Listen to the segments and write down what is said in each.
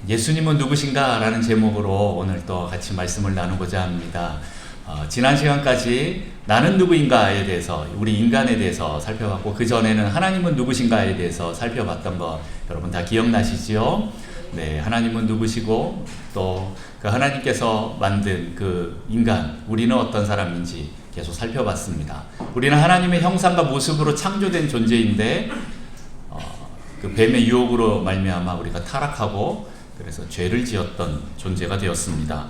예수님은 누구신가? 라는 제목으로 오늘 또 같이 말씀을 나누고자 합니다. 지난 시간까지 나는 누구인가에 대해서, 우리 인간에 대해서 살펴봤고, 그 전에는 하나님은 누구신가에 대해서 살펴봤던 거 여러분 다 기억나시지요? 네, 하나님은 누구시고 또 그 하나님께서 만든 그 인간, 우리는 어떤 사람인지 계속 살펴봤습니다. 우리는 하나님의 형상과 모습으로 창조된 존재인데 그 뱀의 유혹으로 말미암아 우리가 타락하고 그래서 죄를 지었던 존재가 되었습니다.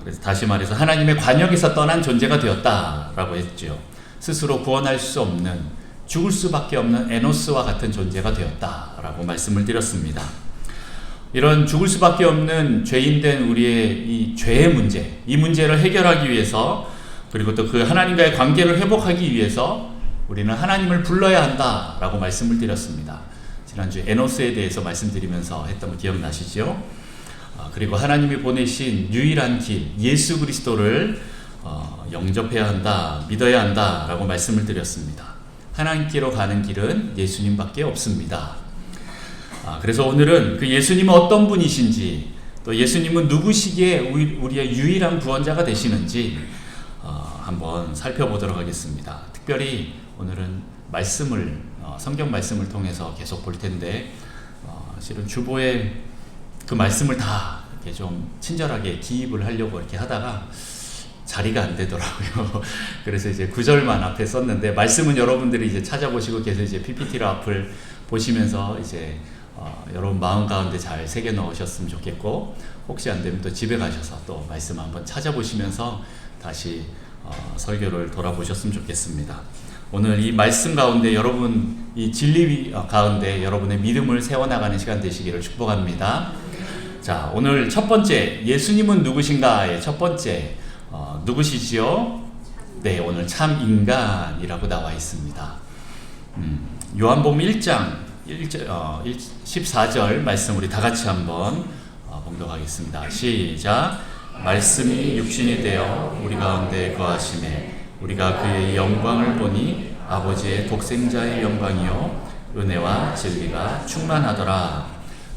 그래서 다시 말해서 하나님의 관역에서 떠난 존재가 되었다라고 했죠. 스스로 구원할 수 없는, 죽을 수밖에 없는 에노스와 같은 존재가 되었다라고 말씀을 드렸습니다. 이런 죽을 수밖에 없는 죄인된 우리의 이 죄의 문제, 이 문제를 해결하기 위해서, 그리고 또 그 하나님과의 관계를 회복하기 위해서 우리는 하나님을 불러야 한다라고 말씀을 드렸습니다. 지난주에 에노스에 대해서 말씀드리면서 했던 거 기억나시죠? 그리고 하나님이 보내신 유일한 길, 예수 그리스도를 영접해야 한다, 믿어야 한다라고 말씀을 드렸습니다. 하나님께로 가는 길은 예수님밖에 없습니다. 그래서 오늘은 그 예수님은 어떤 분이신지, 또 예수님은 누구시기에 우리의 유일한 구원자가 되시는지 한번 살펴보도록 하겠습니다. 특별히 오늘은 말씀을, 성경 말씀을 통해서 계속 볼 텐데, 실은 주보에 그 말씀을 다 이렇게 좀 친절하게 기입을 하려고 이렇게 하다가 자리가 안 되더라고요. 그래서 이제 9절만 앞에 썼는데, 말씀은 여러분들이 이제 찾아보시고 계속 이제 PPT로 앞을 보시면서 이제 여러분 마음 가운데 잘 새겨 넣으셨으면 좋겠고, 혹시 안 되면 또 집에 가셔서 또 말씀 한번 찾아보시면서 다시 설교를 돌아보셨으면 좋겠습니다. 오늘 이 말씀 가운데 여러분, 이 진리 가운데 여러분의 믿음을 세워나가는 시간 되시기를 축복합니다. 자, 오늘 첫 번째, 예수님은 누구신가의 첫 번째, 누구시지요? 네, 오늘 참 인간이라고 나와 있습니다. 요한복음 1장 14절 말씀 우리 다 같이 한번 봉독하겠습니다. 시작. 말씀이 육신이 되어 우리 가운데 거하심에 우리가 그의 영광을 보니 아버지의 독생자의 영광이요 은혜와 진리가 충만하더라.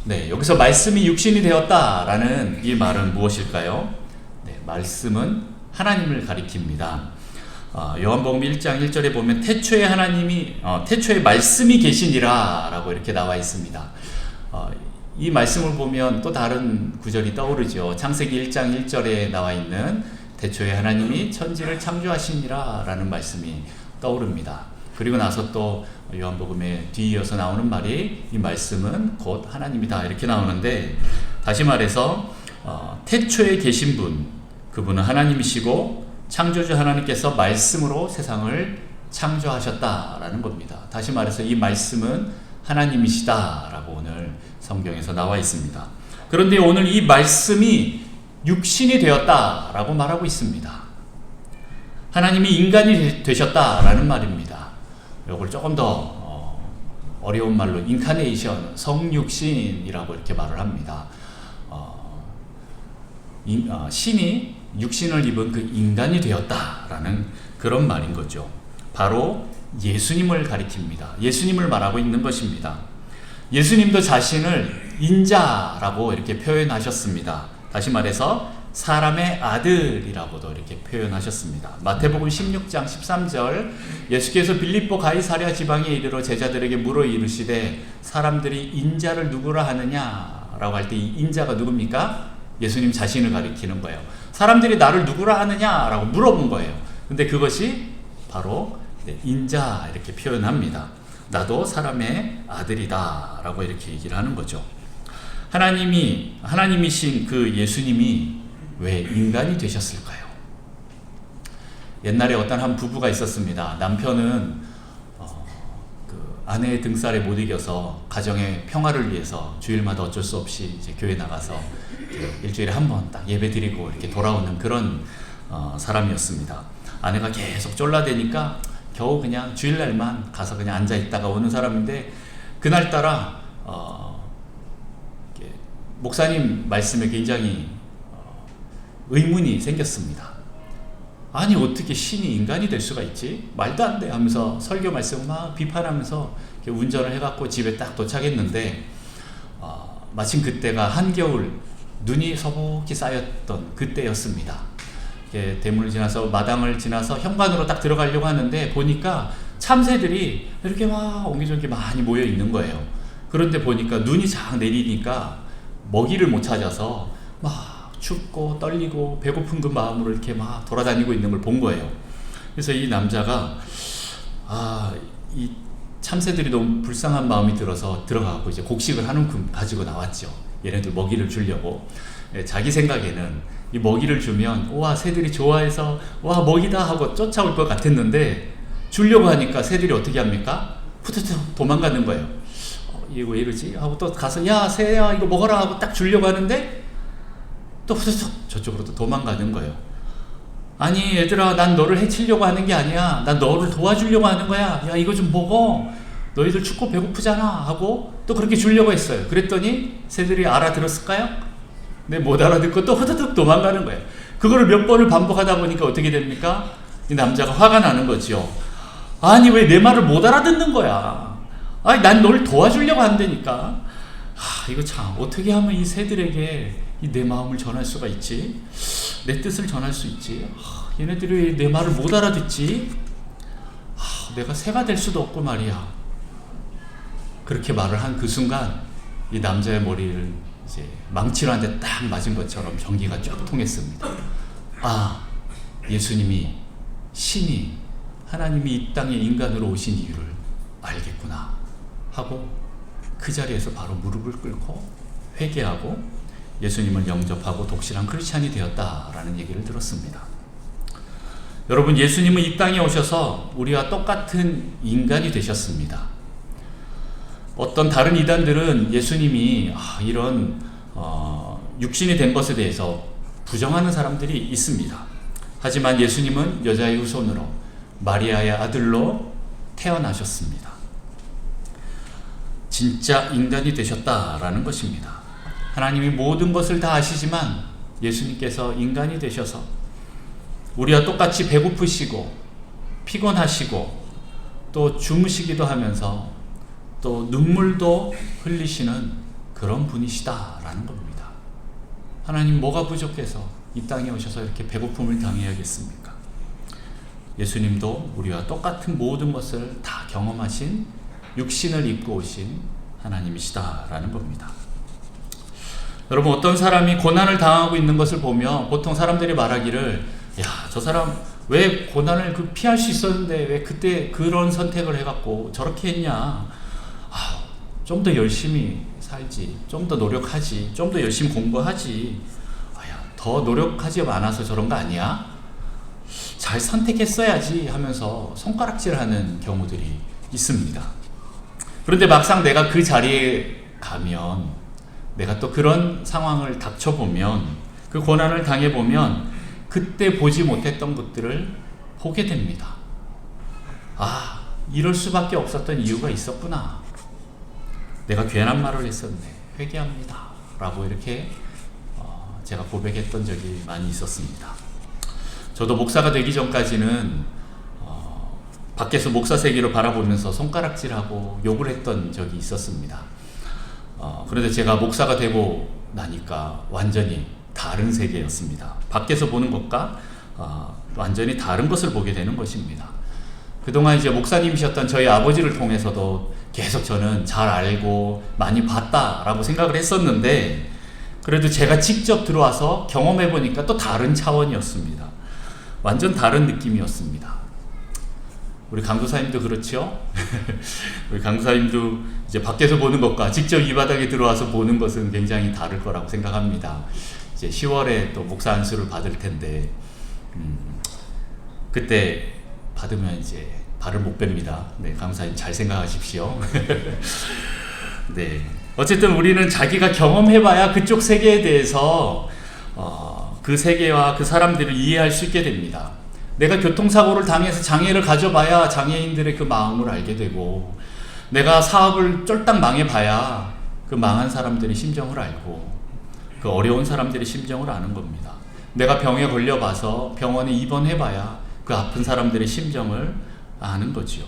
네, 여기서 말씀이 육신이 되었다라는 이 말은 무엇일까요? 네, 말씀은 하나님을 가리킵니다. 요한복음 1장 1절에 보면 태초에 태초에 말씀이 계시니라 라고 이렇게 나와 있습니다. 이 말씀을 보면 또 다른 구절이 떠오르죠. 창세기 1장 1절에 나와 있는 태초에 하나님이 천지를 창조하시니라 라는 말씀이 떠오릅니다. 그리고 나서 또 요한복음에 뒤이어서 나오는 말이 이 말씀은 곧 하나님이다 이렇게 나오는데, 다시 말해서 태초에 계신 분, 그분은 하나님이시고 창조주 하나님께서 말씀으로 세상을 창조하셨다라는 겁니다. 다시 말해서 이 말씀은 하나님이시다라고 오늘 성경에서 나와 있습니다. 그런데 오늘 이 말씀이 육신이 되었다라고 말하고 있습니다. 하나님이 인간이 되셨다라는 말입니다. 이걸 조금 더 어려운 말로 인카네이션, 성육신이라고 이렇게 말을 합니다. 신이 육신을 입은 그 인간이 되었다라는 그런 말인 거죠. 바로 예수님을 가리킵니다. 예수님을 말하고 있는 것입니다. 예수님도 자신을 인자라고 이렇게 표현하셨습니다. 다시 말해서 사람의 아들이라고도 이렇게 표현하셨습니다. 마태복음 16장 13절, 예수께서 빌립보 가이사랴 지방에 이르러 제자들에게 물어 이르시되 사람들이 인자를 누구라 하느냐 라고 할 때 이 인자가 누굽니까? 예수님 자신을 가리키는 거예요. 사람들이 나를 누구라 하느냐 라고 물어본 거예요. 근데 그것이 바로 인자 이렇게 표현합니다. 나도 사람의 아들이다 라고 이렇게 얘기를 하는 거죠. 하나님이신 그 예수님이 왜 인간이 되셨을까요? 옛날에 어떤 한 부부가 있었습니다. 남편은 그 아내의 등살에 못 이겨서 가정의 평화를 위해서 주일마다 어쩔 수 없이 이제 교회 나가서 일주일에 한 번 딱 예배 드리고 이렇게 돌아오는 그런 사람이었습니다. 아내가 계속 쫄라대니까 겨우 그냥 주일날만 가서 그냥 앉아 있다가 오는 사람인데, 그날따라 목사님 말씀에 굉장히 의문이 생겼습니다. 아니 어떻게 신이 인간이 될 수가 있지? 말도 안 돼 하면서 설교 말씀 막 비판하면서 운전을 해갖고 집에 딱 도착했는데 마침 그때가 한겨울 눈이 서복히 쌓였던 그때였습니다. 대문을 지나서 마당을 지나서 현관으로 딱 들어가려고 하는데 보니까 참새들이 이렇게 막 옹기종기 많이 모여 있는 거예요. 그런데 보니까 눈이 쫙 내리니까 먹이를 못 찾아서 막 춥고 떨리고 배고픈 그 마음으로 이렇게 막 돌아다니고 있는 걸 본 거예요. 그래서 이 남자가 이 참새들이 너무 불쌍한 마음이 들어서 들어가고 이제 곡식을 한 움큼 가지고 나왔죠. 얘네들 먹이를 주려고. 자기 생각에는 이 먹이를 주면 와 새들이 좋아해서 와 먹이다 하고 쫓아올 것 같았는데 주려고 하니까 새들이 어떻게 합니까? 푸드득 도망가는 거예요. 이거 왜 이러지? 하고 또 가서 야 새야 이거 먹어라 하고 딱 주려고 하는데 또 푸드득 저쪽으로 또 도망가는 거예요. 아니 얘들아 난 너를 해치려고 하는 게 아니야. 난 너를 도와주려고 하는 거야. 야 이거 좀 먹어. 너희들 춥고 배고프잖아 하고 또 그렇게 주려고 했어요. 그랬더니 새들이 알아들었을까요? 네, 못 알아듣고 또 후다닥 도망가는 거예요. 그거를 몇 번을 반복하다 보니까 어떻게 됩니까? 이 남자가 화가 나는 거죠. 아니 왜 내 말을 못 알아듣는 거야? 아니 난 널 도와주려고 한다니까. 이거 참 어떻게 하면 이 새들에게 이 내 마음을 전할 수가 있지? 내 뜻을 전할 수 있지? 얘네들이 왜 내 말을 못 알아듣지? 내가 새가 될 수도 없고 말이야. 그렇게 말을 한 그 순간 이 남자의 머리를 이제 망치로 한 대 딱 맞은 것처럼 전기가 쫙 통했습니다. 예수님이 신이 하나님이 이 땅에 인간으로 오신 이유를 알겠구나 하고 그 자리에서 바로 무릎을 꿇고 회개하고 예수님을 영접하고 독실한 크리스찬이 되었다라는 얘기를 들었습니다. 여러분, 예수님은 이 땅에 오셔서 우리와 똑같은 인간이 되셨습니다. 어떤 다른 이단들은 예수님이 이런 육신이 된 것에 대해서 부정하는 사람들이 있습니다. 하지만 예수님은 여자의 후손으로 마리아의 아들로 태어나셨습니다. 진짜 인간이 되셨다라는 것입니다. 하나님이 모든 것을 다 아시지만 예수님께서 인간이 되셔서 우리와 똑같이 배고프시고 피곤하시고 또 주무시기도 하면서 또 눈물도 흘리시는 그런 분이시다라는 겁니다. 하나님 뭐가 부족해서 이 땅에 오셔서 이렇게 배고픔을 당해야겠습니까? 예수님도 우리와 똑같은 모든 것을 다 경험하신 육신을 입고 오신 하나님이시다라는 겁니다. 여러분, 어떤 사람이 고난을 당하고 있는 것을 보면 보통 사람들이 말하기를 저 사람 왜 고난을 피할 수 있었는데 왜 그때 그런 선택을 해갖고 저렇게 했냐. 좀 더 열심히 살지, 좀 더 노력하지, 좀 더 열심히 공부하지. 더 노력하지 않아서 저런 거 아니야? 잘 선택했어야지 하면서 손가락질하는 경우들이 있습니다. 그런데 막상 내가 그 자리에 가면, 내가 또 그런 상황을 닥쳐보면, 그 고난을 당해보면 그때 보지 못했던 것들을 보게 됩니다. 이럴 수밖에 없었던 이유가 있었구나. 내가 괜한 말을 했었네. 회개합니다. 라고 이렇게 제가 고백했던 적이 많이 있었습니다. 저도 목사가 되기 전까지는 밖에서 목사 세계를 바라보면서 손가락질하고 욕을 했던 적이 있었습니다. 그런데 제가 목사가 되고 나니까 완전히 다른 세계였습니다. 밖에서 보는 것과 완전히 다른 것을 보게 되는 것입니다. 그동안 이제 목사님이셨던 저희 아버지를 통해서도 계속 저는 잘 알고 많이 봤다라고 생각을 했었는데, 그래도 제가 직접 들어와서 경험해 보니까 또 다른 차원이었습니다. 완전 다른 느낌이었습니다. 우리 강도사님도 그렇죠? 우리 강도사님도 이제 밖에서 보는 것과 직접 이 바닥에 들어와서 보는 것은 굉장히 다를 거라고 생각합니다. 이제 10월에 또 목사 안수를 받을 텐데, 그때 받으면 이제 발을 못 뺍니다. 네, 강사님 잘 생각하십시오. 네, 어쨌든 우리는 자기가 경험해봐야 그쪽 세계에 대해서 그 세계와 그 사람들을 이해할 수 있게 됩니다. 내가 교통사고를 당해서 장애를 가져봐야 장애인들의 그 마음을 알게 되고, 내가 사업을 쫄딱 망해봐야 그 망한 사람들의 심정을 알고, 그 어려운 사람들의 심정을 아는 겁니다. 내가 병에 걸려봐서 병원에 입원해봐야 그 아픈 사람들의 심정을 아는 거지요.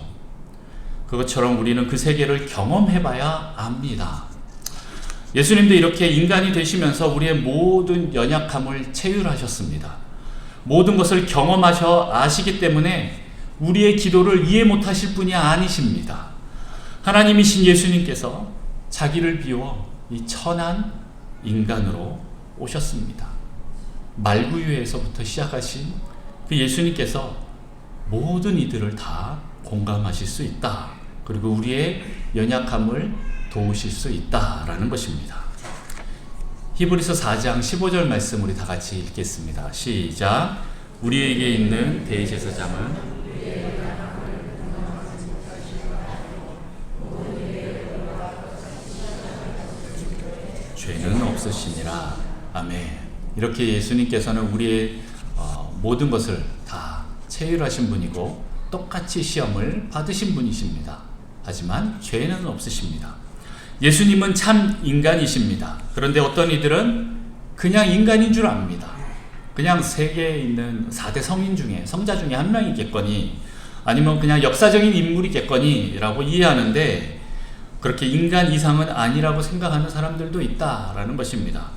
그것처럼 우리는 그 세계를 경험해봐야 압니다. 예수님도 이렇게 인간이 되시면서 우리의 모든 연약함을 체휼하셨습니다. 모든 것을 경험하셔 아시기 때문에 우리의 기도를 이해 못하실 분이 아니십니다. 하나님이신 예수님께서 자기를 비워 이 천한 인간으로 오셨습니다. 말구유에서부터 시작하신 그 예수님께서 모든 이들을 다 공감하실 수 있다. 그리고 우리의 연약함을 도우실 수 있다라는 것입니다. 히브리서 4장 15절 말씀 우리 다 같이 읽겠습니다. 시작. 우리에게 있는 대제사장은 죄는 없으시니라. 아멘. 이렇게 예수님께서는 우리의 모든 것을 다 체휼하신 분이고 똑같이 시험을 받으신 분이십니다. 하지만 죄는 없으십니다. 예수님은 참 인간이십니다. 그런데 어떤 이들은 그냥 인간인 줄 압니다. 그냥 세계에 있는 4대 성인 중에 성자 중에 한 명이겠거니 아니면 그냥 역사적인 인물이겠거니 라고 이해하는데 그렇게 인간 이상은 아니라고 생각하는 사람들도 있다라는 것입니다.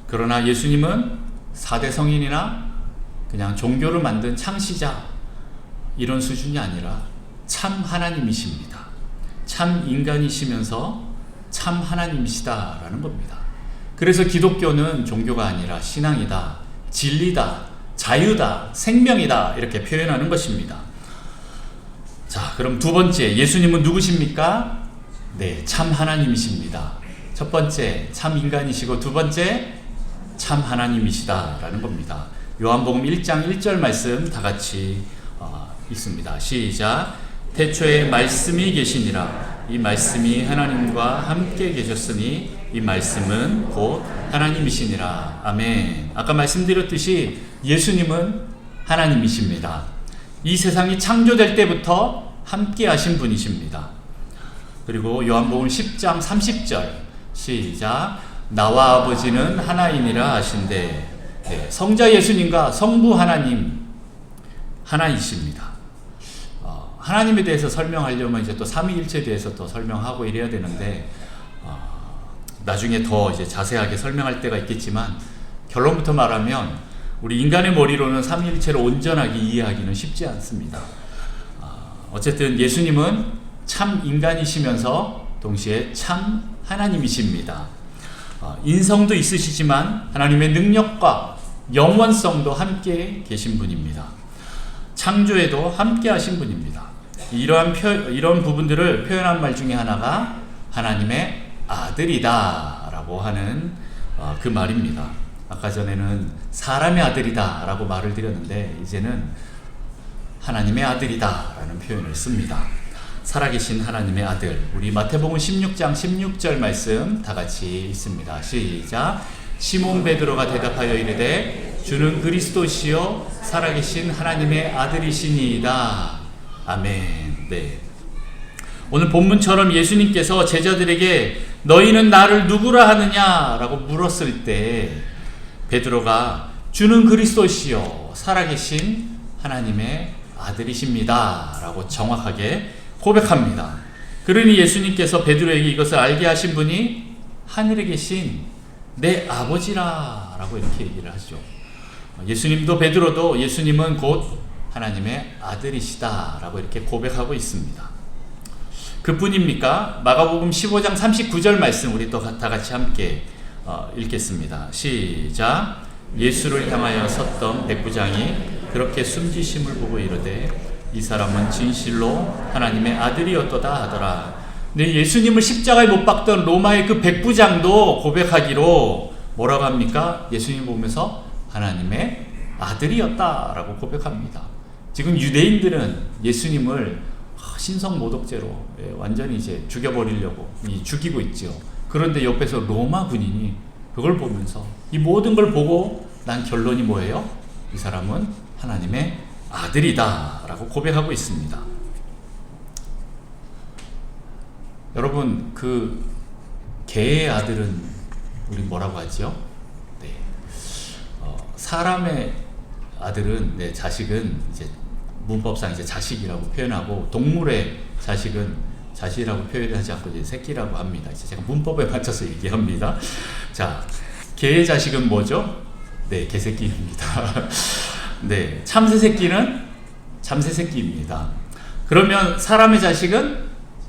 그러나 예수님은 4대 성인이나 그냥 종교를 만든 창시자 이런 수준이 아니라 참 하나님이십니다. 참 인간이시면서 참 하나님이시다라는 겁니다. 그래서 기독교는 종교가 아니라 신앙이다, 진리다, 자유다, 생명이다 이렇게 표현하는 것입니다. 자, 그럼 두 번째, 예수님은 누구십니까? 네, 참 하나님이십니다. 첫 번째, 참 인간이시고 두 번째, 참 하나님이시다라는 겁니다. 요한복음 1장 1절 말씀 다 같이 읽습니다. 시작. 태초에 말씀이 계시니라. 이 말씀이 하나님과 함께 계셨으니 이 말씀은 곧 하나님이시니라. 아멘. 아까 말씀드렸듯이 예수님은 하나님이십니다. 이 세상이 창조될 때부터 함께 하신 분이십니다. 그리고 요한복음 10장 30절 시작. 나와 아버지는 하나이니라 하신대. 네, 성자 예수님과 성부 하나님 하나이십니다. 하나님에 대해서 설명하려면 이제 또 삼위일체에 대해서 또 설명하고 이래야 되는데 나중에 더 이제 자세하게 설명할 때가 있겠지만 결론부터 말하면 우리 인간의 머리로는 삼위일체를 온전하게 이해하기는 쉽지 않습니다. 어쨌든 예수님은 참 인간이시면서 동시에 참 하나님이십니다. 인성도 있으시지만 하나님의 능력과 영원성도 함께 계신 분입니다. 창조에도 함께 하신 분입니다. 이런 부분들을 표현한 말 중에 하나가 하나님의 아들이다 라고 하는 그 말입니다. 아까 전에는 사람의 아들이다 라고 말을 드렸는데 이제는 하나님의 아들이다 라는 표현을 씁니다. 살아계신 하나님의 아들. 우리 마태복음 16장 16절 말씀 다 같이 읽습니다. 시작. 시몬 베드로가 대답하여 이르되 주는 그리스도시요 살아계신 하나님의 아들이시니이다. 아멘. 네. 오늘 본문처럼 예수님께서 제자들에게 너희는 나를 누구라 하느냐 라고 물었을 때 베드로가 주는 그리스도시요 살아계신 하나님의 아들이십니다 라고 정확하게 고백합니다. 그러니 예수님께서 베드로에게 이것을 알게 하신 분이 하늘에 계신 내 아버지라 라고 이렇게 얘기를 하죠. 예수님도 베드로도 예수님은 곧 하나님의 아들이시다 라고 이렇게 고백하고 있습니다. 그뿐입니까? 마가복음 15장 39절 말씀 우리 또 다 같이 함께 읽겠습니다. 시작. 예수를 향하여 섰던 백부장이 그렇게 숨지심을 보고 이르되 이 사람은 진실로 하나님의 아들이었도다 하더라. 네, 예수님을 십자가에 못 박던 로마의 그 백부장도 고백하기로 뭐라고 합니까? 예수님 보면서 하나님의 아들이었다라고 고백합니다. 지금 유대인들은 예수님을 신성모독죄로 완전히 이제 죽여버리려고 죽이고 있죠. 그런데 옆에서 로마 군인이 그걸 보면서 이 모든 걸 보고 난 결론이 뭐예요? 이 사람은 하나님의 아들이다 라고 고백하고 있습니다. 여러분, 그 개의 아들은 우리 뭐라고 하죠? 네. 사람의 아들은, 자식은 이제 문법상 이제 자식이라고 표현하고, 동물의 자식은 자식이라고 표현하지 않고 이제 새끼라고 합니다. 이제 제가 문법에 맞춰서 얘기합니다. 자, 개의 자식은 뭐죠? 네, 개새끼입니다. 네, 참새새끼는 참새새끼입니다. 그러면 사람의 자식은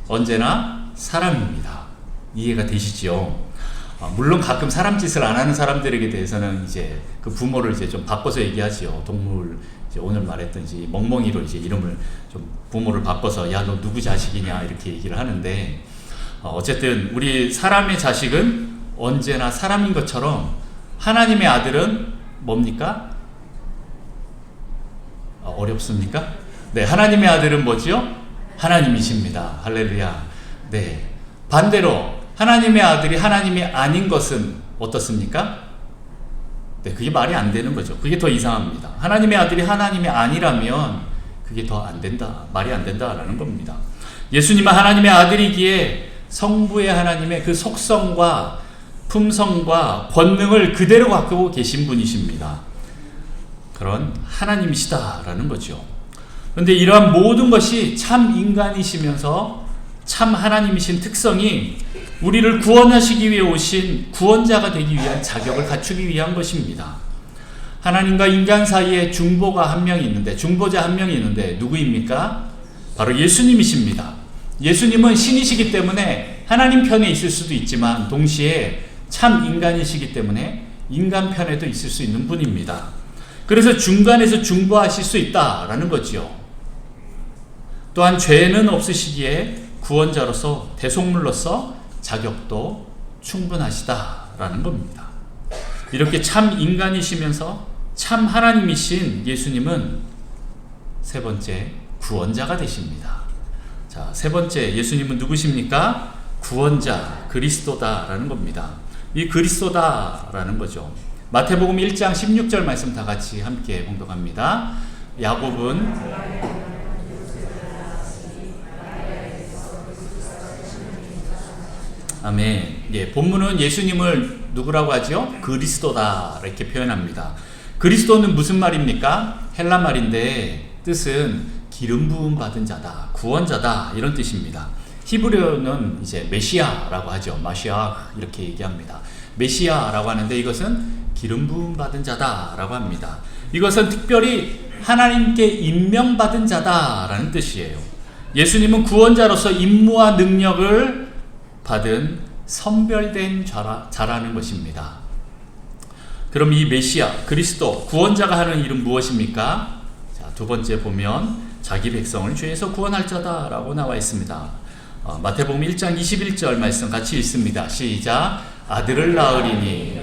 언제나 사람입니다. 이해가 되시죠? 물론 가끔 사람 짓을 안 하는 사람들에게 대해서는 이제 그 부모를 이제 좀 바꿔서 얘기하지요. 동물, 이제 오늘 말했던 이제 멍멍이로 이제 이름을 좀 부모를 바꿔서 야, 너 누구 자식이냐 이렇게 얘기를 하는데, 어쨌든 우리 사람의 자식은 언제나 사람인 것처럼 하나님의 아들은 뭡니까? 어렵습니까? 네, 하나님의 아들은 뭐지요? 하나님이십니다. 할렐루야. 네, 반대로 하나님의 아들이 하나님이 아닌 것은 어떻습니까? 네, 그게 말이 안 되는 거죠. 그게 더 이상합니다. 하나님의 아들이 하나님이 아니라면 그게 더 안 된다, 말이 안 된다라는 겁니다. 예수님은 하나님의 아들이기에 성부의 하나님의 그 속성과 품성과 권능을 그대로 갖고 계신 분이십니다. 그런 하나님이시다라는 거죠. 그런데 이러한 모든 것이 참 인간이시면서 참 하나님이신 특성이 우리를 구원하시기 위해 오신 구원자가 되기 위한 자격을 갖추기 위한 것입니다. 하나님과 인간 사이에 중보가 한 명이 있는데, 중보자 한 명이 있는데 누구입니까? 바로 예수님이십니다. 예수님은 신이시기 때문에 하나님 편에 있을 수도 있지만 동시에 참 인간이시기 때문에 인간 편에도 있을 수 있는 분입니다. 그래서 중간에서 중보하실 수 있다라는 거죠. 또한 죄는 없으시기에 구원자로서 대속물로서 자격도 충분하시다라는 겁니다. 이렇게 참 인간이시면서 참 하나님이신 예수님은 세 번째 구원자가 되십니다. 자, 세 번째 예수님은 누구십니까? 구원자, 그리스도다라는 겁니다. 이 그리스도다라는 거죠. 마태복음 1장 16절 말씀 다 같이 함께 봉독합니다. 야곱은 아멘. 예, 본문은 예수님을 누구라고 하죠? 그리스도다 이렇게 표현합니다. 그리스도는 무슨 말입니까? 헬라 말인데 뜻은 기름 부음 받은 자다, 구원자다 이런 뜻입니다. 히브리어는 이제 메시아라고 하죠. 마시아 이렇게 얘기합니다. 메시아라고 하는데 이것은 기름 부음 받은 자다라고 합니다. 이것은 특별히 하나님께 임명받은 자다라는 뜻이에요. 예수님은 구원자로서 임무와 능력을 받은 선별된 자라는 것입니다. 그럼 이 메시아, 그리스도, 구원자가 하는 일은 무엇입니까? 자, 두 번째 보면 자기 백성을 죄에서 구원할 자다라고 나와 있습니다. 마태복음 1장 21절 말씀 같이 읽습니다. 시작. 아들을 낳으리니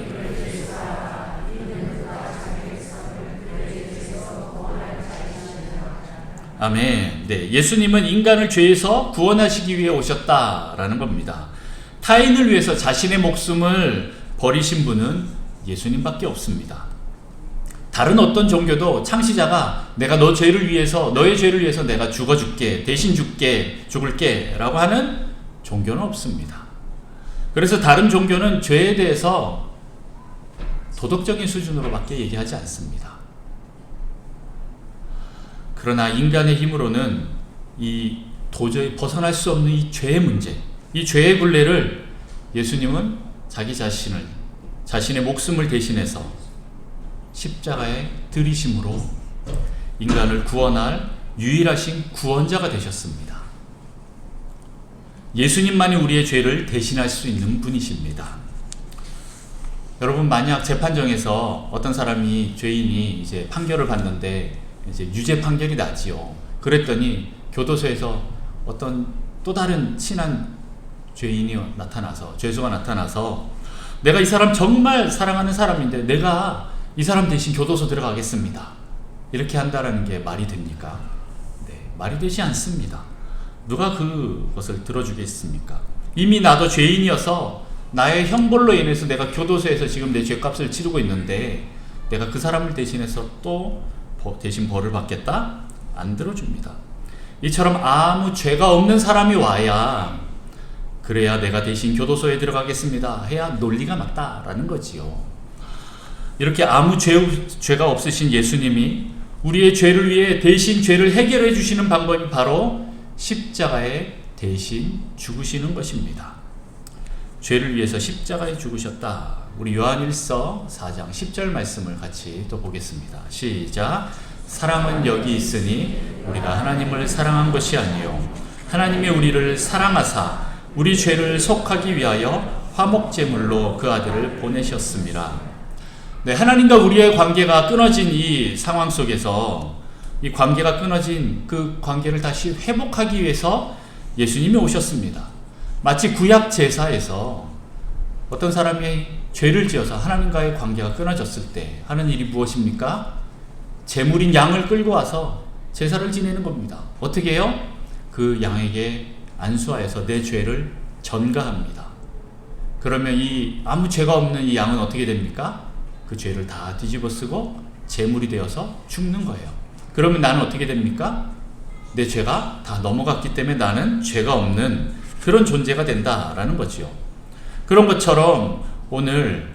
아멘. 네, 예수님은 인간을 죄에서 구원하시기 위해 오셨다라는 겁니다. 타인을 위해서 자신의 목숨을 버리신 분은 예수님밖에 없습니다. 다른 어떤 종교도 창시자가 내가 너의 죄를 위해서 내가 죽어줄게, 대신 죽을게 라고 하는 종교는 없습니다. 그래서 다른 종교는 죄에 대해서 도덕적인 수준으로밖에 얘기하지 않습니다. 그러나 인간의 힘으로는 이 도저히 벗어날 수 없는 이 죄의 문제, 이 죄의 굴레를 예수님은 자신의 목숨을 대신해서 십자가에 들이심으로 인간을 구원할 유일하신 구원자가 되셨습니다. 예수님만이 우리의 죄를 대신할 수 있는 분이십니다. 여러분, 만약 재판정에서 어떤 사람이, 죄인이 이제 판결을 받는데 이제 유죄 판결이 나지요. 그랬더니 교도소에서 어떤 또 다른 친한 죄인이 나타나서, 죄수가 나타나서 내가 이 사람 정말 사랑하는 사람인데 내가 이 사람 대신 교도소 들어가겠습니다, 이렇게 한다라는 게 말이 됩니까? 네, 말이 되지 않습니다. 누가 그것을 들어주겠습니까? 이미 나도 죄인이어서 나의 형벌로 인해서 내가 교도소에서 지금 내 죄값을 치르고 있는데 내가 그 사람을 대신해서 또 대신 벌을 받겠다? 안 들어줍니다. 이처럼 아무 죄가 없는 사람이 와야, 그래야 내가 대신 교도소에 들어가겠습니다 해야 논리가 맞다라는 거지요. 이렇게 아무 죄가 없으신 예수님이 우리의 죄를 위해 대신 죄를 해결해 주시는 방법이 바로 십자가의 대신 죽으시는 것입니다. 죄를 위해서 십자가에 죽으셨다. 우리 요한일서 4장 10절 말씀을 같이 또 보겠습니다. 시작. 사랑은 여기 있으니 우리가 하나님을 사랑한 것이 아니요 하나님이 우리를 사랑하사 우리 죄를 속하기 위하여 화목제물로 그 아들을 보내셨습니다. 네, 하나님과 우리의 관계가 끊어진 이 상황 속에서 이 관계가 끊어진 그 관계를 다시 회복하기 위해서 예수님이 오셨습니다. 마치 구약 제사에서 어떤 사람이 죄를 지어서 하나님과의 관계가 끊어졌을 때 하는 일이 무엇입니까? 제물인 양을 끌고 와서 제사를 지내는 겁니다. 어떻게 해요? 그 양에게 안수하여서 내 죄를 전가합니다. 그러면 이 아무 죄가 없는 이 양은 어떻게 됩니까? 그 죄를 다 뒤집어 쓰고 제물이 되어서 죽는 거예요. 그러면 나는 어떻게 됩니까? 내 죄가 다 넘어갔기 때문에 나는 죄가 없는 그런 존재가 된다라는 거지요. 그런 것처럼 오늘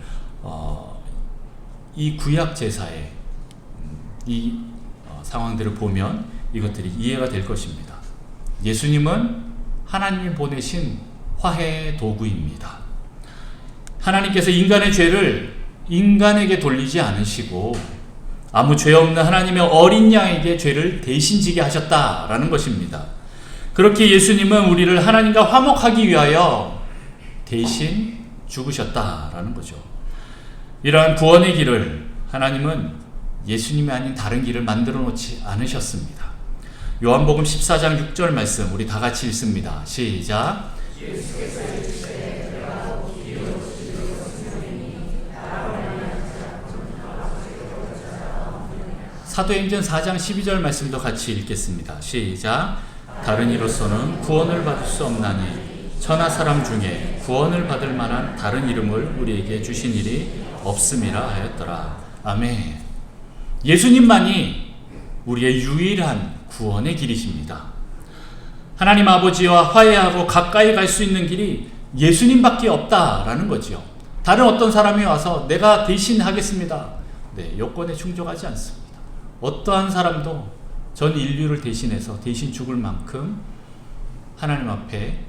이 구약 제사의 이 상황들을 보면 이것들이 이해가 될 것입니다. 예수님은 하나님이 보내신 화해의 도구입니다. 하나님께서 인간의 죄를 인간에게 돌리지 않으시고 아무 죄 없는 하나님의 어린 양에게 죄를 대신 지게 하셨다라는 것입니다. 그렇게 예수님은 우리를 하나님과 화목하기 위하여 대신 죽으셨다라는 거죠. 이러한 구원의 길을 하나님은 예수님이 아닌 다른 길을 만들어 놓지 않으셨습니다. 요한복음 14장 6절 말씀 우리 다 같이 읽습니다. 시작. 사도행전 4장 12절 말씀도 같이 읽겠습니다. 시작. 다른 이로서는 구원을 받을 수 없나니 천하 사람 중에 구원을 받을 만한 다른 이름을 우리에게 주신 일이 없음이라 하였더라. 아멘. 예수님만이 우리의 유일한 구원의 길이십니다. 하나님 아버지와 화해하고 가까이 갈 수 있는 길이 예수님밖에 없다라는 거지요. 다른 어떤 사람이 와서 내가 대신 하겠습니다. 네, 요건에 충족하지 않습니다. 어떠한 사람도 전 인류를 대신해서 대신 죽을 만큼 하나님 앞에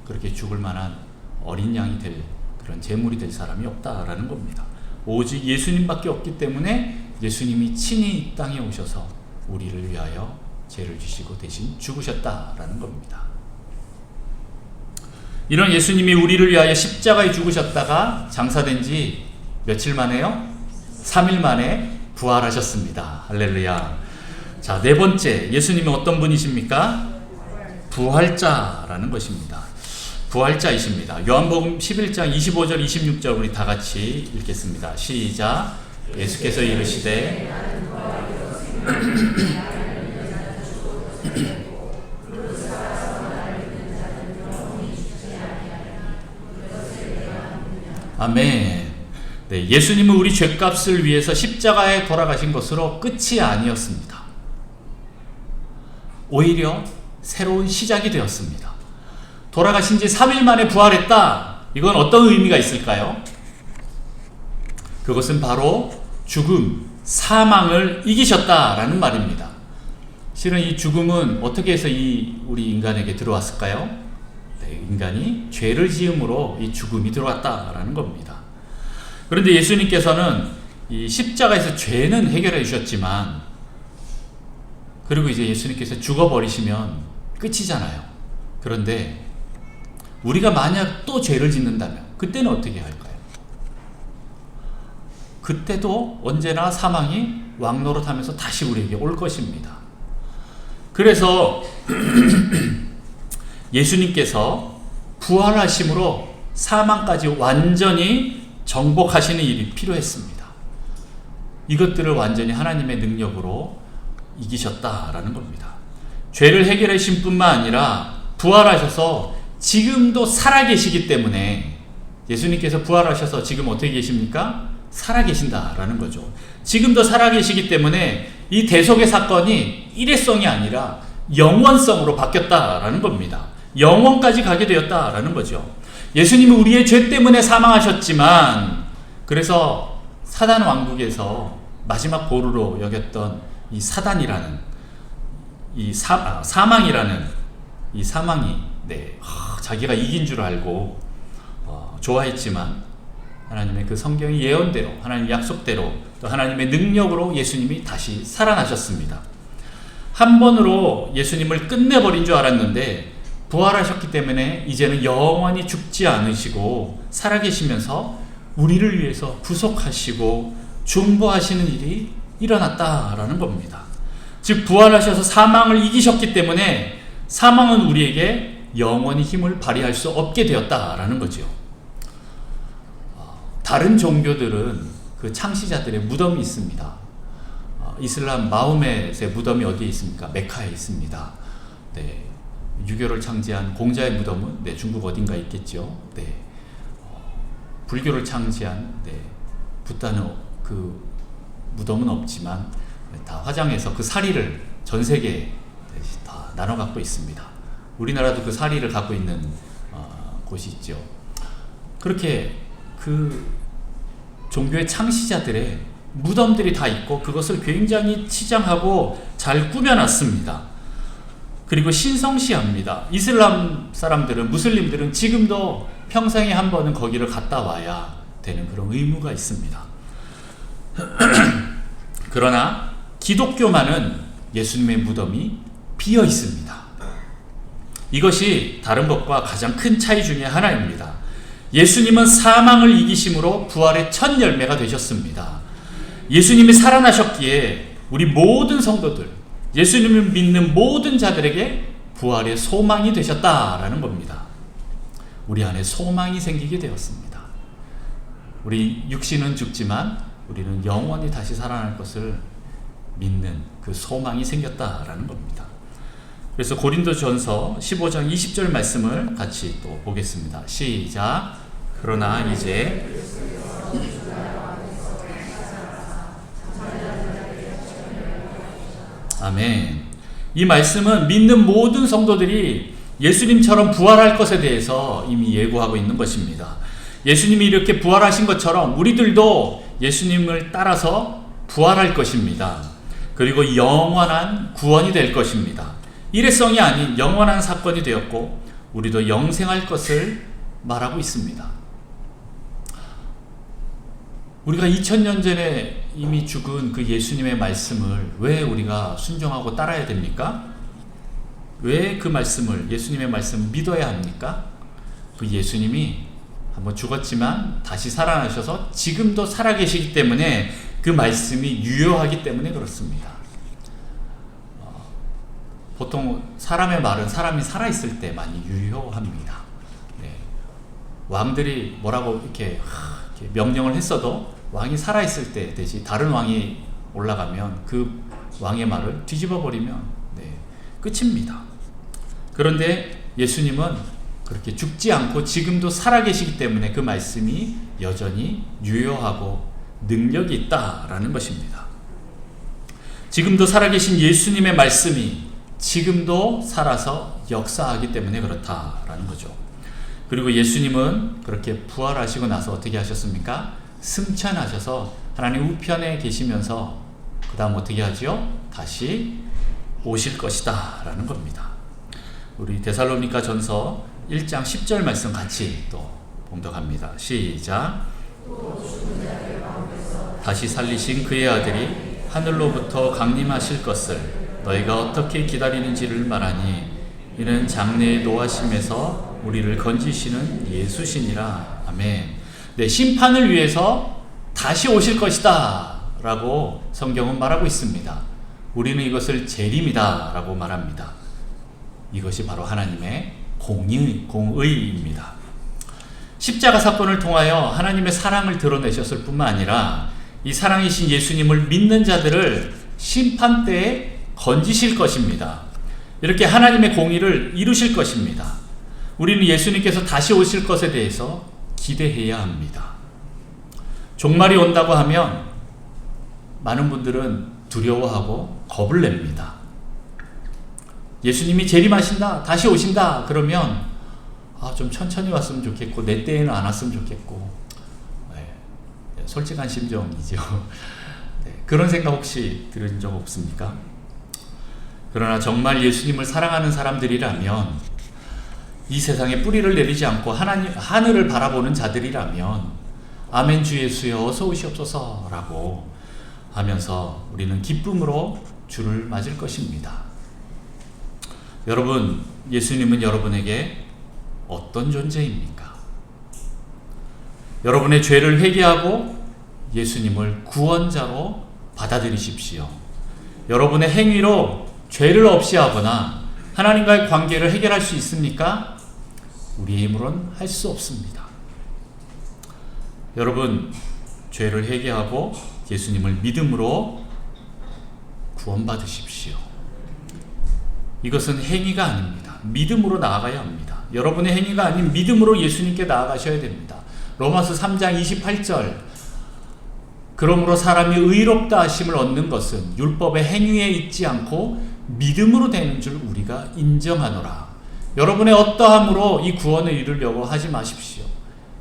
그렇게 죽을 만한 어린 양이 될 그런 제물이 될 사람이 없다라는 겁니다. 오직 예수님밖에 없기 때문에 예수님이 친히 이 땅에 오셔서 우리를 위하여 죄를 지시고 대신 죽으셨다라는 겁니다. 이런 예수님이 우리를 위하여 십자가에 죽으셨다가 장사된 지 며칠 만에요? 3일 만에 부활하셨습니다. 할렐루야. 자, 네 번째, 예수님은 어떤 분이십니까? 부활자라는 것입니다. 부활자이십니다. 요한복음 11장 25절 26절 우리 다 같이 읽겠습니다. 시작. 예수께서 이르시되 아멘. 네, 예수님은 우리 죄값을 위해서 십자가에 돌아가신 것으로 끝이 아니었습니다. 오히려 새로운 시작이 되었습니다. 돌아가신 지 3일 만에 부활했다. 이건 어떤 의미가 있을까요? 그것은 바로 죽음, 사망을 이기셨다라는 말입니다. 실은 이 죽음은 어떻게 해서 우리 인간에게 들어왔을까요? 네, 인간이 죄를 지음으로 이 죽음이 들어왔다라는 겁니다. 그런데 예수님께서는 이 십자가에서 죄는 해결해 주셨지만, 그리고 이제 예수님께서 죽어버리시면 끝이잖아요. 그런데 우리가 만약 또 죄를 짓는다면 그때는 어떻게 할까요? 그때도 언제나 사망이 왕노릇하면서 다시 우리에게 올 것입니다. 그래서 예수님께서 부활하심으로 사망까지 완전히 정복하시는 일이 필요했습니다. 이것들을 완전히 하나님의 능력으로 이기셨다라는 겁니다. 죄를 해결하신 뿐만 아니라 부활하셔서 지금도 살아계시기 때문에, 예수님께서 부활하셔서 지금 어떻게 계십니까? 살아계신다라는 거죠. 지금도 살아계시기 때문에 이 대속의 사건이 일회성이 아니라 영원성으로 바뀌었다라는 겁니다. 영원까지 가게 되었다라는 거죠. 예수님은 우리의 죄 때문에 사망하셨지만, 그래서 사단 왕국에서 마지막 보루로 여겼던 이 사단이라는 이 사망이라는 이 사망이 자기가 이긴 줄 알고 좋아했지만 하나님의 그 성경의 예언대로, 하나님의 약속대로, 또 하나님의 능력으로 예수님이 다시 살아나셨습니다. 한 번으로 예수님을 끝내버린 줄 알았는데 부활하셨기 때문에 이제는 영원히 죽지 않으시고 살아계시면서 우리를 위해서 구속하시고 중보하시는 일이 일어났다라는 겁니다. 즉 부활하셔서 사망을 이기셨기 때문에 사망은 우리에게 영원히 힘을 발휘할 수 없게 되었다라는 거죠. 다른 종교들은 그 창시자들의 무덤이 있습니다. 이슬람 마호멧의 무덤이 어디에 있습니까? 메카에 있습니다. 유교를 창시한 공자의 무덤은 중국 어딘가에 있겠죠. 불교를 창시한 부다는 그 무덤은 없지만 다 화장해서 그 사리를 전 세계에 다 나눠 갖고 있습니다. 우리나라도 그 사리를 갖고 있는 곳이 있죠. 그렇게 그 종교의 창시자들의 무덤들이 다 있고 그것을 굉장히 치장하고 잘 꾸며놨습니다. 그리고 신성시합니다. 이슬람 사람들은, 무슬림들은 지금도 평생에 한 번은 거기를 갔다 와야 되는 그런 의무가 있습니다. 그러나 기독교만은 예수님의 무덤이 비어 있습니다. 이것이 다른 것과 가장 큰 차이 중에 하나입니다. 예수님은 사망을 이기심으로 부활의 첫 열매가 되셨습니다. 예수님이 살아나셨기에 우리 모든 성도들, 예수님을 믿는 모든 자들에게 부활의 소망이 되셨다라는 겁니다. 우리 안에 소망이 생기게 되었습니다. 우리 육신은 죽지만 우리는 영원히 다시 살아날 것을 믿는 그 소망이 생겼다라는 겁니다. 그래서 고린도전서 15장 20절 말씀을 같이 또 보겠습니다. 시작. 그러나 이제 아멘. 이 말씀은 믿는 모든 성도들이 예수님처럼 부활할 것에 대해서 이미 예고하고 있는 것입니다. 예수님이 이렇게 부활하신 것처럼 우리들도 예수님을 따라서 부활할 것입니다. 그리고 영원한 구원이 될 것입니다. 일회성이 아닌 영원한 사건이 되었고 우리도 영생할 것을 말하고 있습니다. 우리가 2000년 전에 이미 죽은 그 예수님의 말씀을 왜 우리가 순종하고 따라야 됩니까? 왜 그 말씀을, 예수님의 말씀을 믿어야 합니까? 그 예수님이 한번 죽었지만 다시 살아나셔서 지금도 살아계시기 때문에 그 말씀이 유효하기 때문에 그렇습니다. 보통 사람의 말은 사람이 살아있을 때 많이 유효합니다. 왕들이 뭐라고 이렇게 명령을 했어도 왕이 살아있을 때 되지 다른 왕이 올라가면 그 왕의 말을 뒤집어 버리면 끝입니다. 그런데 예수님은 그렇게 죽지 않고 지금도 살아계시기 때문에 그 말씀이 여전히 유효하고 능력이 있다라는 것입니다. 지금도 살아계신 예수님의 말씀이 지금도 살아서 역사하기 때문에 그렇다라는 거죠. 그리고 예수님은 그렇게 부활하시고 나서 어떻게 하셨습니까? 승천하셔서 하나님 우편에 계시면서 그 다음 어떻게 하죠? 다시 오실 것이다 라는 겁니다. 우리 데살로니가 전서 1장 10절 말씀 같이 또 봉독합니다. 시작. 다시 살리신 그의 아들이 하늘로부터 강림하실 것을 너희가 어떻게 기다리는지를 말하니 이는 장래의 노하심에서 우리를 건지시는 예수시니라. 아멘. 심판을 위해서 다시 오실 것이다 라고 성경은 말하고 있습니다. 우리는 이것을 재림이다 라고 말합니다. 이것이 바로 하나님의 공의입니다. 십자가 사건을 통하여 하나님의 사랑을 드러내셨을 뿐만 아니라 이 사랑이신 예수님을 믿는 자들을 심판 때에 건지실 것입니다. 이렇게 하나님의 공의를 이루실 것입니다. 우리는 예수님께서 다시 오실 것에 대해서 기대해야 합니다. 종말이 온다고 하면 많은 분들은 두려워하고 겁을 냅니다. 예수님이 재림하신다, 다시 오신다 그러면 좀 천천히 왔으면 좋겠고 내 때에는 안 왔으면 좋겠고 솔직한 심정이죠. 그런 생각 혹시 들은 적 없습니까? 그러나 정말 예수님을 사랑하는 사람들이라면 이 세상에 뿌리를 내리지 않고 하늘을 바라보는 자들이라면 아멘 주 예수여 어서 오시옵소서 라고 하면서 우리는 기쁨으로 주를 맞을 것입니다. 여러분, 예수님은 여러분에게 어떤 존재입니까? 여러분의 죄를 회개하고 예수님을 구원자로 받아들이십시오. 여러분의 행위로 죄를 없이 하거나 하나님과의 관계를 해결할 수 있습니까? 우리의 힘으로는 할 수 없습니다. 여러분, 죄를 회개하고 예수님을 믿음으로 구원받으십시오. 이것은 행위가 아닙니다. 믿음으로 나아가야 합니다. 여러분의 행위가 아닌 믿음으로 예수님께 나아가셔야 됩니다. 로마서 3장 28절, 그러므로 사람이 의롭다 하심을 얻는 것은 율법의 행위에 있지 않고 믿음으로 되는 줄 우리가 인정하노라. 여러분의 어떠함으로 이 구원을 이루려고 하지 마십시오.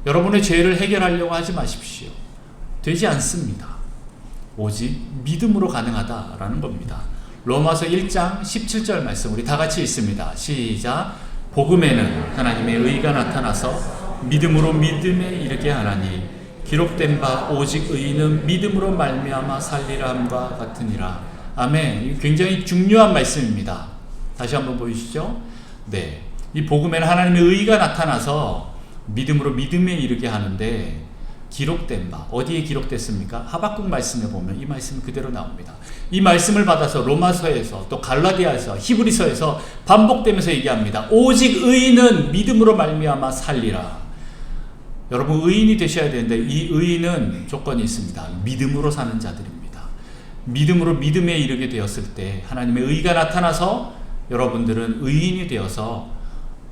여러분의 죄를 해결하려고 하지 마십시오. 되지 않습니다. 오직 믿음으로 가능하다라는 겁니다. 로마서 1장 17절 말씀 우리 다 같이 읽습니다. 시작. 복음에는 하나님의 의가 나타나서 믿음으로 믿음에 이르게 하나니 기록된 바 오직 의인은 믿음으로 말미암아 살리라 함과 같으니라. 아멘. 굉장히 중요한 말씀입니다. 다시 한번 보이시죠? 네. 이 복음에는 하나님의 의가 나타나서 믿음으로 믿음에 이르게 하는데 기록된 바, 어디에 기록됐습니까? 하박국 말씀에 보면 이 말씀 그대로 나옵니다. 이 말씀을 받아서 로마서에서 또 갈라디아에서 히브리서에서 반복되면서 얘기합니다. 오직 의인은 믿음으로 말미암아 살리라. 여러분, 의인이 되셔야 되는데 이 의인은 조건이 있습니다. 믿음으로 사는 자들입니다. 믿음으로 믿음에 이르게 되었을 때 하나님의 의가 나타나서 여러분들은 의인이 되어서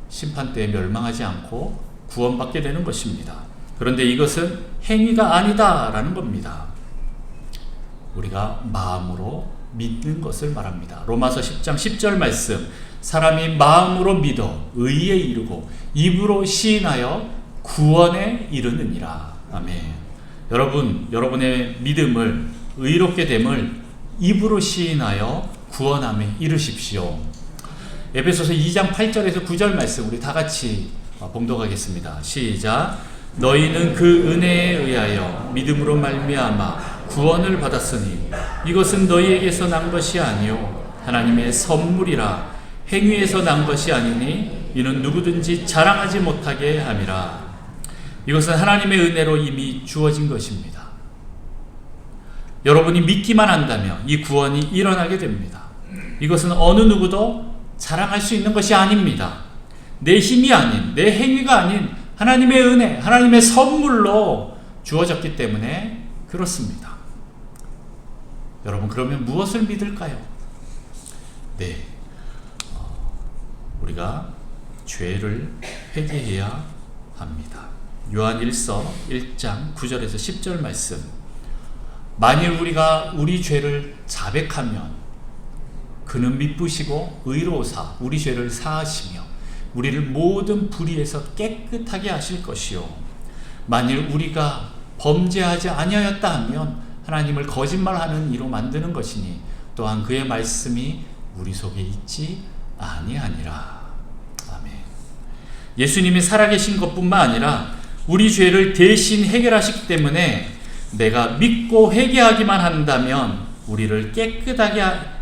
심판때에 멸망하지 않고 구원받게 되는 것입니다. 그런데 이것은 행위가 아니다라는 겁니다. 우리가 마음으로 믿는 것을 말합니다. 로마서 10장 10절 말씀, 사람이 마음으로 믿어 의에 이르고 입으로 시인하여 구원에 이르느니라. 아멘. 여러분, 여러분의 믿음을, 의롭게 됨을 입으로 시인하여 구원함에 이르십시오. 에베소서 2장 8절에서 9절 말씀 우리 다 같이 봉독하겠습니다. 시작. 너희는 그 은혜에 의하여 믿음으로 말미암아 구원을 받았으니 이것은 너희에게서 난 것이 아니요 하나님의 선물이라. 행위에서 난 것이 아니니 이는 누구든지 자랑하지 못하게 함이라. 이것은 하나님의 은혜로 이미 주어진 것입니다. 여러분이 믿기만 한다면 이 구원이 일어나게 됩니다. 이것은 어느 누구도 자랑할 수 있는 것이 아닙니다. 내 힘이 아닌, 내 행위가 아닌 하나님의 은혜, 하나님의 선물로 주어졌기 때문에 그렇습니다. 여러분, 그러면 무엇을 믿을까요? 네, 우리가 죄를 회개해야 합니다. 요한 1서 1장 9절에서 10절 말씀, 만일 우리가 우리 죄를 자백하면 그는 미쁘시고 의로우사 우리 죄를 사하시며 우리를 모든 불의에서 깨끗하게 하실 것이요 만일 우리가 범죄하지 아니하였다 하면 하나님을 거짓말하는 이로 만드는 것이니 또한 그의 말씀이 우리 속에 있지 아니하니라. 아멘. 예수님이 살아계신 것뿐만 아니라 우리 죄를 대신 해결하시기 때문에 내가 믿고 회개하기만 한다면 우리를 깨끗하게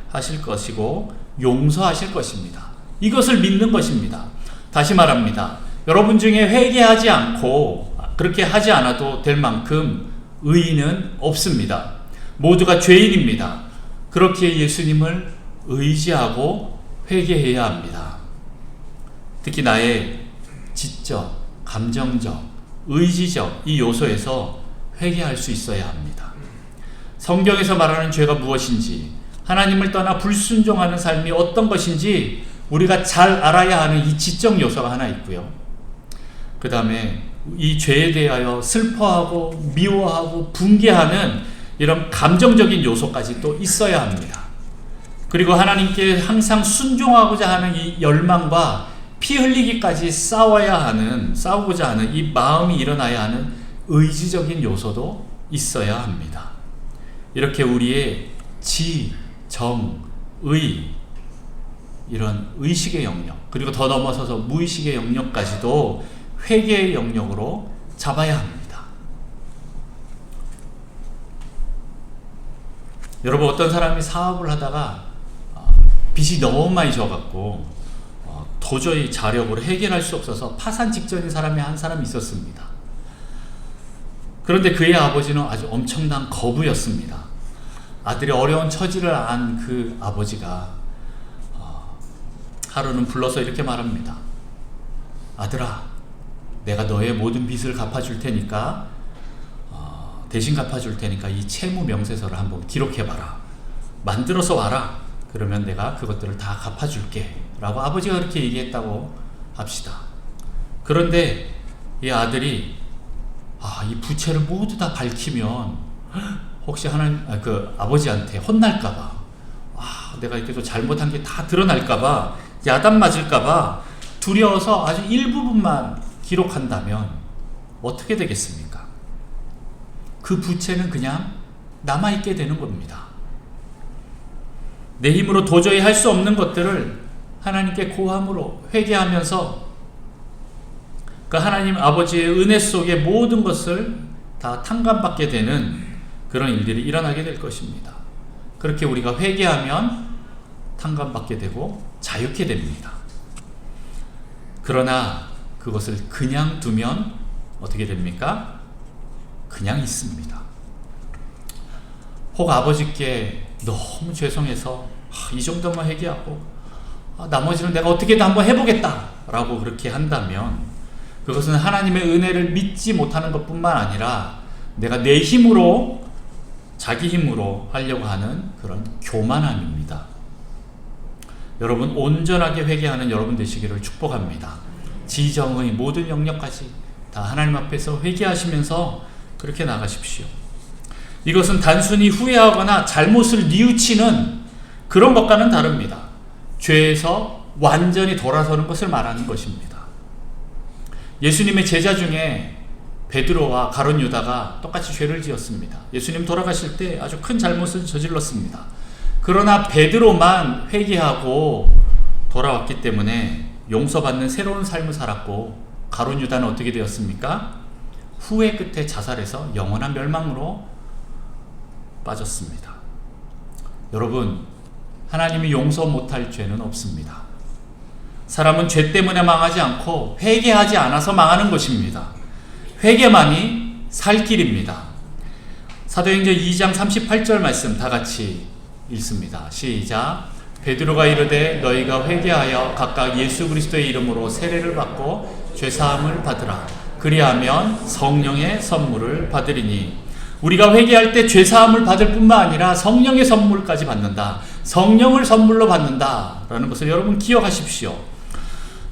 하실 것이고 용서하실 것입니다. 이것을 믿는 것입니다. 다시 말합니다. 여러분 중에 회개하지 않고 그렇게 하지 않아도 될 만큼 의인은 없습니다. 모두가 죄인입니다. 그렇게 예수님을 의지하고 회개해야 합니다. 특히 나의 지적, 감정적, 의지적 이 요소에서 회개할 수 있어야 합니다. 성경에서 말하는 죄가 무엇인지, 하나님을 떠나 불순종하는 삶이 어떤 것인지 우리가 잘 알아야 하는 이 지적 요소가 하나 있고요. 그 다음에 이 죄에 대하여 슬퍼하고 미워하고 분개하는 이런 감정적인 요소까지 또 있어야 합니다. 그리고 하나님께 항상 순종하고자 하는 이 열망과 피 흘리기까지 싸우고자 하는 이 마음이 일어나야 하는 의지적인 요소도 있어야 합니다. 이렇게 우리의 지, 정, 의 이런 의식의 영역, 그리고 더 넘어서서 무의식의 영역까지도 회개의 영역으로 잡아야 합니다. 여러분, 어떤 사람이 사업을 하다가 빚이 너무 많이 져갖고 도저히 자력으로 해결할 수 없어서 파산 직전인 사람이 한 사람이 있었습니다. 그런데 그의 아버지는 아주 엄청난 거부였습니다. 아들이 어려운 처지를 안 그 아버지가 하루는 불러서 이렇게 말합니다. 아들아, 내가 너의 모든 빚을 갚아줄 테니까 대신 갚아줄 테니까 이 채무 명세서를 한번 기록해봐라. 만들어서 와라. 그러면 내가 그것들을 다 갚아줄게 라고 아버지가 그렇게 얘기했다고 합시다. 그런데 이 아들이 이 부채를 모두 다 밝히면 혹시 그 아버지한테 혼날까봐, 내가 이렇게 또 잘못한 게 다 드러날까봐, 야단 맞을까봐 두려워서 아주 일부분만 기록한다면 어떻게 되겠습니까? 그 부채는 그냥 남아있게 되는 겁니다. 내 힘으로 도저히 할 수 없는 것들을 하나님께 고함으로 회개하면서 그 하나님 아버지의 은혜 속에 모든 것을 다 탕감받게 되는 그런 일들이 일어나게 될 것입니다. 그렇게 우리가 회개하면 탕감받게 되고 자유케 됩니다. 그러나 그것을 그냥 두면 어떻게 됩니까? 그냥 있습니다. 혹 아버지께 너무 죄송해서 이 정도만 회개하고 나머지는 내가 어떻게든 한번 해보겠다 라고 그렇게 한다면 그것은 하나님의 은혜를 믿지 못하는 것뿐만 아니라 내가 내 힘으로, 자기 힘으로 하려고 하는 그런 교만함입니다. 여러분, 온전하게 회개하는 여러분 되시기를 축복합니다. 지정의 모든 영역까지 다 하나님 앞에서 회개하시면서 그렇게 나가십시오. 이것은 단순히 후회하거나 잘못을 뉘우치는 그런 것과는 다릅니다. 죄에서 완전히 돌아서는 것을 말하는 것입니다. 예수님의 제자 중에 베드로와 가룟 유다가 똑같이 죄를 지었습니다. 예수님 돌아가실 때 아주 큰 잘못을 저질렀습니다. 그러나 베드로만 회개하고 돌아왔기 때문에 용서받는 새로운 삶을 살았고, 가룟 유다는 어떻게 되었습니까? 후회 끝에 자살해서 영원한 멸망으로 빠졌습니다. 여러분, 하나님이 용서 못할 죄는 없습니다. 사람은 죄 때문에 망하지 않고 회개하지 않아서 망하는 것입니다. 회개만이 살 길입니다. 사도행전 2장 38절 말씀 다 같이 읽습니다. 시작. 베드로가 이르되 너희가 회개하여 각각 예수 그리스도의 이름으로 세례를 받고 죄사함을 받으라. 그리하면 성령의 선물을 받으리니. 우리가 회개할 때 죄사함을 받을 뿐만 아니라 성령의 선물까지 받는다. 성령을 선물로 받는다라는 것을 여러분 기억하십시오.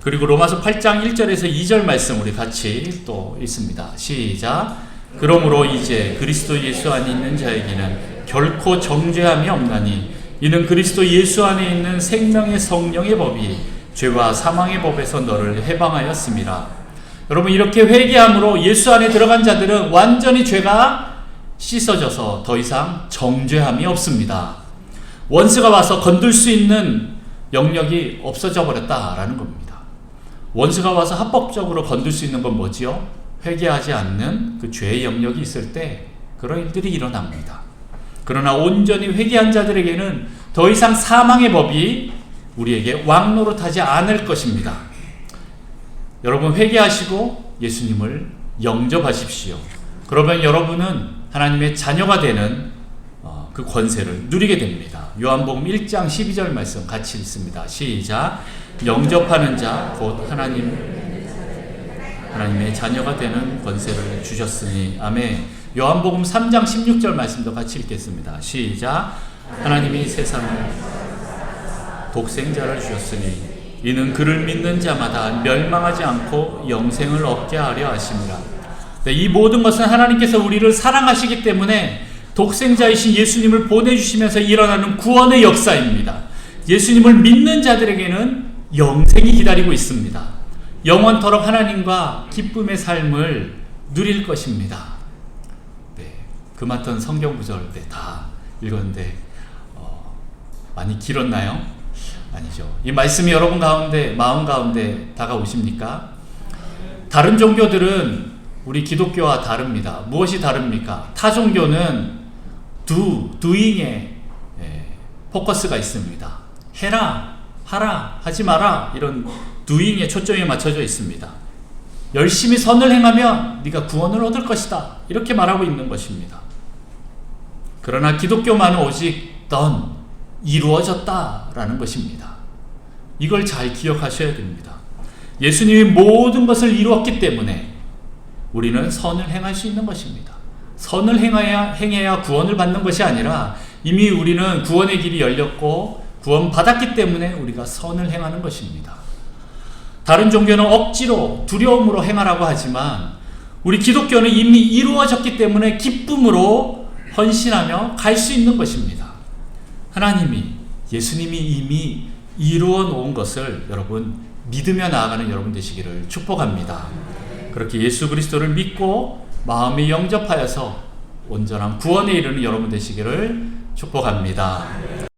그리고 로마서 8장 1절에서 2절 말씀 우리 같이 또 읽습니다. 시작. 그러므로 이제 그리스도 예수 안에 있는 자에게는 결코 정죄함이 없나니 이는 그리스도 예수 안에 있는 생명의 성령의 법이 죄와 사망의 법에서 너를 해방하였음이라. 여러분, 이렇게 회개함으로 예수 안에 들어간 자들은 완전히 죄가 씻어져서 더 이상 정죄함이 없습니다. 원수가 와서 건들 수 있는 영역이 없어져 버렸다라는 겁니다. 원수가 와서 합법적으로 건들 수 있는 건 뭐지요? 회개하지 않는 그 죄의 영역이 있을 때 그런 일들이 일어납니다. 그러나 온전히 회개한 자들에게는 더 이상 사망의 법이 우리에게 왕노릇하지 않을 것입니다. 여러분, 회개하시고 예수님을 영접하십시오. 그러면 여러분은 하나님의 자녀가 되는 그 권세를 누리게 됩니다. 요한복음 1장 12절 말씀 같이 읽습니다. 시작. 영접하는 자 곧 하나님의 자녀가 되는 권세를 주셨으니. 아멘. 요한복음 3장 16절 말씀도 같이 읽겠습니다. 시작. 하나님이 세상에 독생자를 주셨으니 이는 그를 믿는 자마다 멸망하지 않고 영생을 얻게 하려 하심이라. 이 모든 것은 하나님께서 우리를 사랑하시기 때문에 독생자이신 예수님을 보내주시면서 일어나는 구원의 역사입니다. 예수님을 믿는 자들에게는 영생이 기다리고 있습니다. 영원토록 하나님과 기쁨의 삶을 누릴 것입니다. 그 맡은 성경 구절 다 읽었는데 많이 길었나요? 아니죠. 이 말씀이 여러분 가운데, 마음 가운데 다가오십니까? 다른 종교들은 우리 기독교와 다릅니다. 무엇이 다릅니까? 타 종교는 doing에 포커스가 있습니다. 해라, 하라, 하지 마라, 이런 doing에 초점이 맞춰져 있습니다. 열심히 선을 행하면 네가 구원을 얻을 것이다, 이렇게 말하고 있는 것입니다. 그러나 기독교만은 오직 done, 이루어졌다라는 것입니다. 이걸 잘 기억하셔야 됩니다. 예수님이 모든 것을 이루었기 때문에 우리는 선을 행할 수 있는 것입니다. 선을 행해야 구원을 받는 것이 아니라 이미 우리는 구원의 길이 열렸고 구원받았기 때문에 우리가 선을 행하는 것입니다. 다른 종교는 억지로 두려움으로 행하라고 하지만 우리 기독교는 이미 이루어졌기 때문에 기쁨으로 헌신하며 갈 수 있는 것입니다. 하나님이, 예수님이 이미 이루어 놓은 것을 여러분 믿으며 나아가는 여러분 되시기를 축복합니다. 그렇게 예수 그리스도를 믿고 마음에 영접하여서 온전한 구원에 이르는 여러분 되시기를 축복합니다.